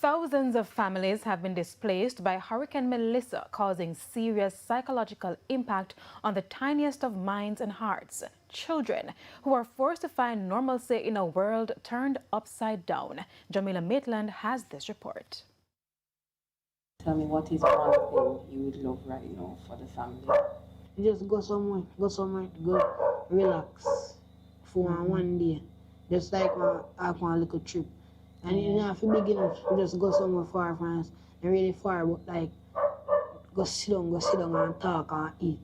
Thousands of families have been displaced by Hurricane Melissa, causing serious psychological impact on the tiniest of minds and hearts, children, who are forced to find normalcy in a world turned upside down. Jamaica Maitland has this report. Tell me, what is one thing you would love right now for the family? Just go somewhere, go relax for one day. Just like one little trip. And you know, if you begin to just go somewhere far from us, and really far, but like, go sit down and talk and eat,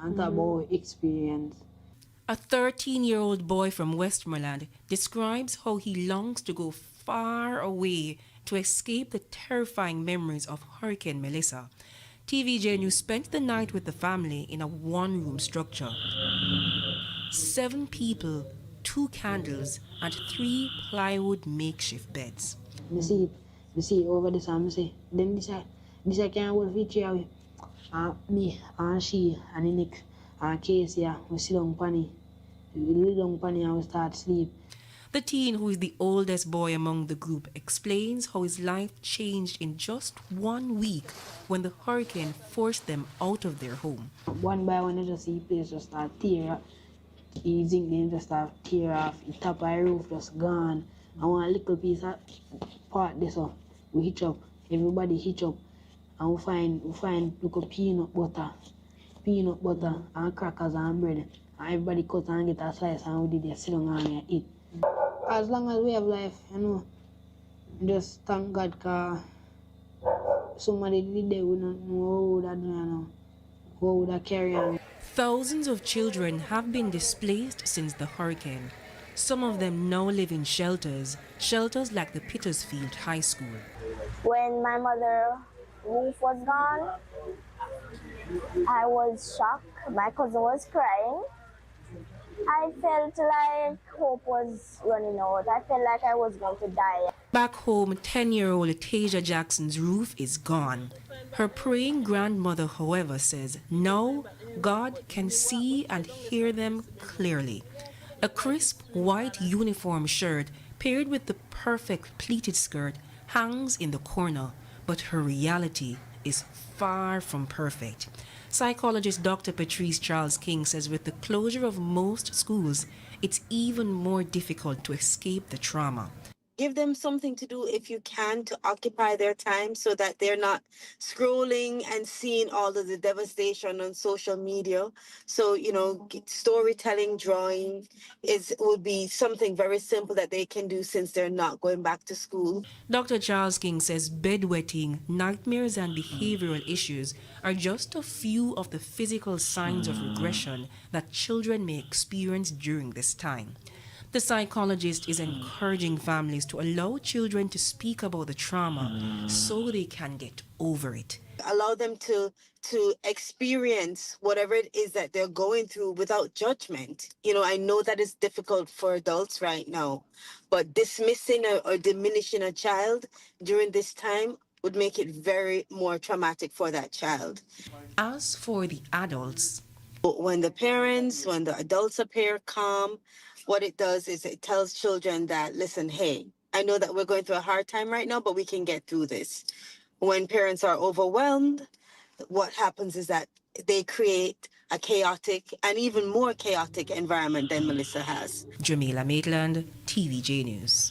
and talk about experience. A 13-year-old boy from Westmoreland describes how he longs to go far away to escape the terrifying memories of Hurricane Melissa. TVJ News spent the night with the family in a one-room structure. 7 people, 2 candles, and 3 plywood makeshift beds. You see it over this, and I say, then this I can't hold for 3 hours. Me and she and the next and Casey, we sit down panny. We lay down panny and we start sleep. The teen, who is the oldest boy among the group, explains how his life changed in just 1 week when the hurricane forced them out of their home. One by one, you just see place just start tear up. Zinc then just start tear off. The top of the roof just gone. And one little piece of part this up. We hitch up. Everybody hitch up. And we find little peanut butter and crackers and bread. And everybody cut and get a slice and we did sit down and eat. As long as we have life, you know, just thank God, because somebody did there, we don't know how would I carry on. Thousands of children have been displaced since the hurricane. Some of them now live in shelters like the Petersfield High School. When my mother's roof was gone, I was shocked. My cousin was crying. I felt like hope was running out. I felt like I was going to die. Back home, 10-year-old Tasia Jackson's roof is gone. Her praying grandmother, however, says now God can see and hear them clearly. A crisp white uniform shirt paired with the perfect pleated skirt hangs in the corner, but her reality is far from perfect. Psychologist Dr. Patrice Charles King says with the closure of most schools, it's even more difficult to escape the trauma. Give them something to do if you can to occupy their time so that they're not scrolling and seeing all of the devastation on social media. So, you know, storytelling, drawing would be something very simple that they can do since they're not going back to school. Dr. Charles King says bedwetting, nightmares, and behavioral issues are just a few of the physical signs of regression that children may experience during this time. The psychologist is encouraging families to allow children to speak about the trauma so they can get over it. Allow them to experience whatever it is that they're going through without judgment. You know, I know that it's difficult for adults right now, but dismissing or diminishing a child during this time would make it very more traumatic for that child. As for the adults, when the adults appear calm, what it does is it tells children that, listen, hey, I know that we're going through a hard time right now, but we can get through this. When parents are overwhelmed, what happens is that they create a chaotic and even more chaotic environment than Melissa has. Jamaica Maitland, TVJ News.